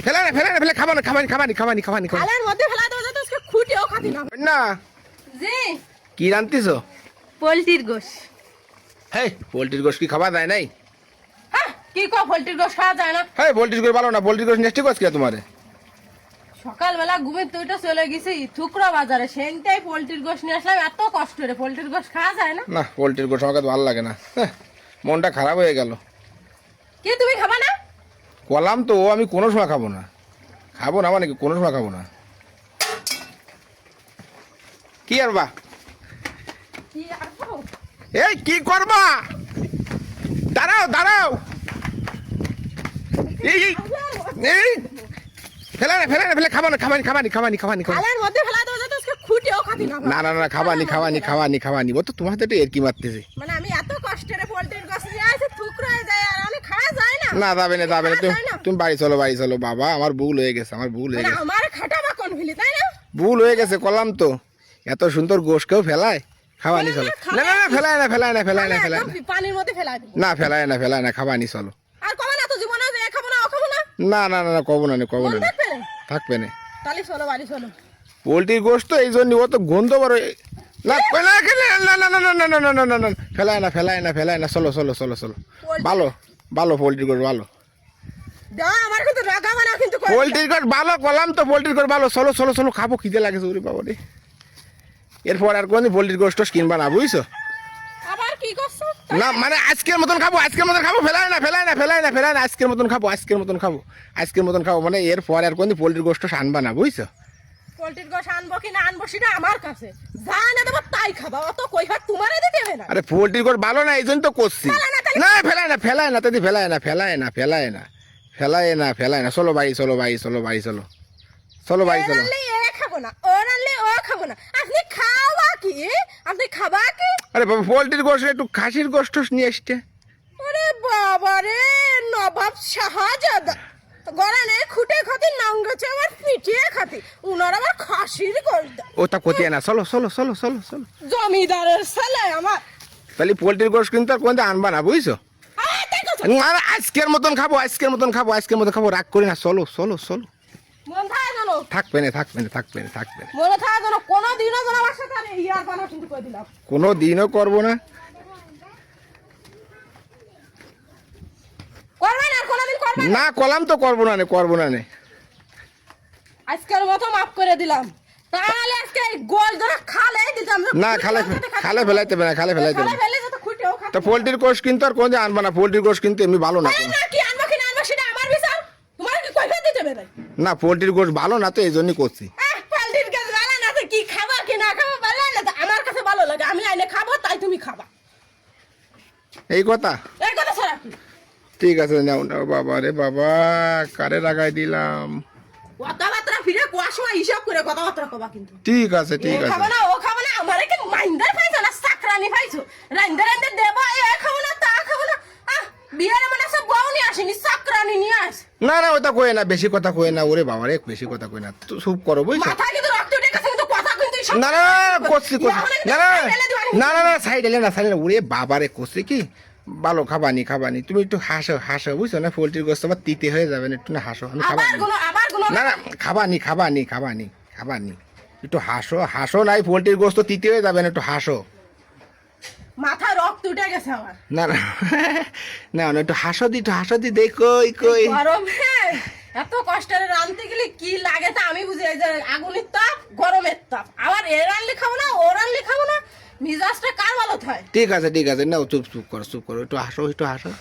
ফেলা না ফেলা না ফেলে খাবানি খাবানি খাবানি খাবানি খাবানি থালার মধ্যে ফেলা দেবো যাতে আজকে খুঁটিও খাতি না। না জি কি রান্তিছো? পোলট্রির গোশ। হেই পোলট্রির গোশ কি খাওয়া যায় নাই? হ্যাঁ কি কো পোলট্রির গোশ খাওয়া যায় না? হেই পোলট্রির গোশ ভালো না, পোলট্রির গোশ নেস্টি গোশ কে তোমারে? সকালবেলা ঘুমের তুইটা চলে গেছি থুকরা বাজারে, সেনটাই পোলট্রির গোশ নিয়ে আসলাম। এত কষ্ট রে, পোলট্রির গোশ খাওয়া যায় না? না পোলট্রির গোশ আমাকে তো ভালো লাগে না, মনটা খারাপ হয়ে গেল। কি তুমি খাবা না? কলাম তো আমি কোনো সময় খাবো না, খাবো না মানে কি কোনো সময় খাবো না। কি আর বা কি আর খাবো? এই কি করবা? দাঁড়াও দাঁড়াও, এই এই, এই ফেলা না ফেলা না ফেলে খাবো না, খাবানি খাবানি খাবানি খাবানি খাবানি। থালার মধ্যে ফেলা দেবো যাতে আজকে খুঁটিও খাতি না। না না না খাবানি খাবানি খাবানি খাবানি, ও তো তোমার হাতে একটু এরকি মারতেছে। মানে আমি এত কষ্টের পোলট্রির গোশ নিয়ে আসি, থুকরা হয়ে যায় আর আমি খাওয়া যায় না। না যাবে না যাবে না, তুমি খাওয়া যায় না। তুমি বাড়ি চলো বাড়ি চলো। বাবা আমার ভুল হয়ে গেছে, আমার ভুল হয়ে মানে গেছে, আমার খাটাবা কোন ভিলি তাই না? ভুল হয়ে গেছে। কলাম তো এত সুন্দর গোশ কেউ ফেলায়? খাবানি চলো। না না না ফেলায় না ফেলায় না ফেলায় না ফেলায় না, পানির মধ্যে ফেলা দিই। না ফেলায় না ফেলায় না, খাবানি চলো। আর কবে না তো জীবনে এ খাবো না ও খাবো না, না না না না কব না নে, কব মন না নে, থাকবে না। থাকবে না। তাহলে চলো বাড়ি চলো। পোলট্রির গোশ তো এই জন্য ও তো গন্ধ বড়। না না না না না না না না না না না না ফেলায় না ফেলায় না ফেলায় না, চলো চলো চলো চলো। ভালো ভালো পোলট্রির গোশ ভালো, দাও আমার কিন্তু রাগাবা না কিন্তু। পোলট্রির গোশ ভালো। কলাম তো পোলট্রির গোশ ভালো, চলো চলো চলো খাবো, খিদে লাগেছে ওরে বাবা রে। এরপর আর কোনদিন পোলট্রির গোশ টোশ কিনবা না, বুঝছো? আবার কি করছো? না মানে আজকের মতন খাবো, আজকের মতন খাবো, ফেলায় না ফেলায় না ফেলায় না ফেলায় না, আজকের মতন খাবো, আজকের মতন খাবো, আজকের মতন খাবো। মানে এরপর আর কোনদিন পোলট্রির গোশ টোশ আনবা না, বুঝছো? পোলট্রির গোশ আনবো কি না আনবো সেটা আমার কাছে, যা না দেবো তাই খাবা। অত কইহার তোমারে দিতে হবে না। আরে পোলট্রির গোশ ভালো না এই জন্য তো করছি। ফেলায় না, তাহলে- না ফেলায় না ফেলায় না তাদি, ফেলায় না ফেলায় না ফেলায় না ফেলায় না ফেলায় না, চলো বাড়ি চলো বাড়ি চলো বাড়ি চলো, চলো বাড়ি এ চলো। রানলে এ খাবো না, ও রানলে ও খাবো না। আপনি খাওয়া কি? আপনি খাবা কি? আরে বাবা পোলট্রির গোশ একটু খাসির গোশ টোশ নিয়ে এসছে। ওরে বাবা রে, নবাব শাহজাদা গড়ানে খুঁটে খাতি, নাঙ্গছে আবার পিটিয়ে খাতি, উনার আবার খাসির গোশ দেয়। ও তা কোথায় না, চলো চলো চলো চলো চলো। জমিদারের ছেলে আমার। তাহলে পোলট্রির গোশ কিন্তু আর কোনদিন আনবা না, বুঝছো? দেখো না, আজকের মতন খাবো, আজকের মতন খাবো, আজকের মতন খাবো, রাগ করি না, চলো চলো চলো। মন থাকে যেন, থাকবে না থাকবে না থাকবে না থাকবে না, মনে থাকে যেন কোনোদিনও যেন আমার সাথে আর ইয়ার বানা কিন্তু করে দিলাম। কোনো দিনও করবো না। করবেন আর কোনোদিন করবেন না। না কলাম তো করবো না নে, করবো না নে। আজকের মতো মাফ করে দিলাম, তাহলে আজকে এই গোল ধরে খালে দিতাম। না খালে খালে ফেলাইতে হবে না, খালে ফেলাইতে হবে খালে না। ফেলে যত খুঁটেও খাতে। তা পোলট্রির গোশ কিন্তু আর কোনদিন আনবা না, পোলট্রির গোশ কিন্তু এমনি ভালো না। আরে না, কি আনবো কি না আনবো সেটা আমার বিচার, তোমার কি কইফা দিতে হবে না? না পোলট্রির গোশ ভালো না তো এই জন্যই করছি। পাল্টির কাছে ভালো না তো কি খাবা কি না খাবা ভালো লাগে না, আমার কাছে ভালো লাগে, আমি আইনে খাবো তাই তুমি খাবা, এই কথা। এই কথা ছাড়া কি? ঠিক আছে নাও নাও, বাবা রে বাবা কারে লাগাই দিলাম। কথাবার্তা ফিরে কোয়ার সময় হিসাব করে কথাবার্তা কবা কিন্তু। ঠিক আছে ঠিক এ খাবো আছে। না ও খাবো না, আমার কি মাইন্দার পাইছো না সাকরানি পাইছো? রাইন্দা রাইন্দা দেবো, এ খাবো না তা খাবো না। বিয়ারে মানে সব বউ নিয়ে আসেনি, সাকরানি নিয়ে আস। না না ওটা কই না, বেশি কথা কই না, ওরে বাবা রে বেশি কথা কই না, তো চুপ করো বুঝছো? মাথা কিন্তু রক্ত উঠে গেছে কিন্তু কথা কিন্তু সব- না না না, করছি করছি না না ফেলে দিবানি। না না না সাইড এলে না সাইড, ওরে বাবা রে করছি কি ভালো খাবানি খাবানি, তুমি একটু হাসো হাসো বুঝছো না, পোলট্রির গোশত আবার তিতে হয়ে যাবে না, একটু না হাসো, আমি আবার খাবানি। আবার গুলো না না খাবানি খাবানি খাবানি খাবানি, একটু হাসো হাসো, নাই পোলট্রির গোশত তিতে হয়ে যাবে না, একটু হাসো। মাথা রক্ত উঠে গেছে আমার। না না না না একটু হাসো দি, একটু হাসো দি, দেখ কই কই। গরমে এত কষ্টের রাঁধতে গেলে কি লাগে তা আমি বুঝি, এই যে আগুনের তাপ গরমের তাপ, আবার এ রানলে খাবো না ও রানলে খাবো না, মিজাজটা কার ভালো হয়? ঠিক আছে ঠিক আছে, নাও চুপ চুপ করো চুপ করো, একটু হাসো একটু হাসো।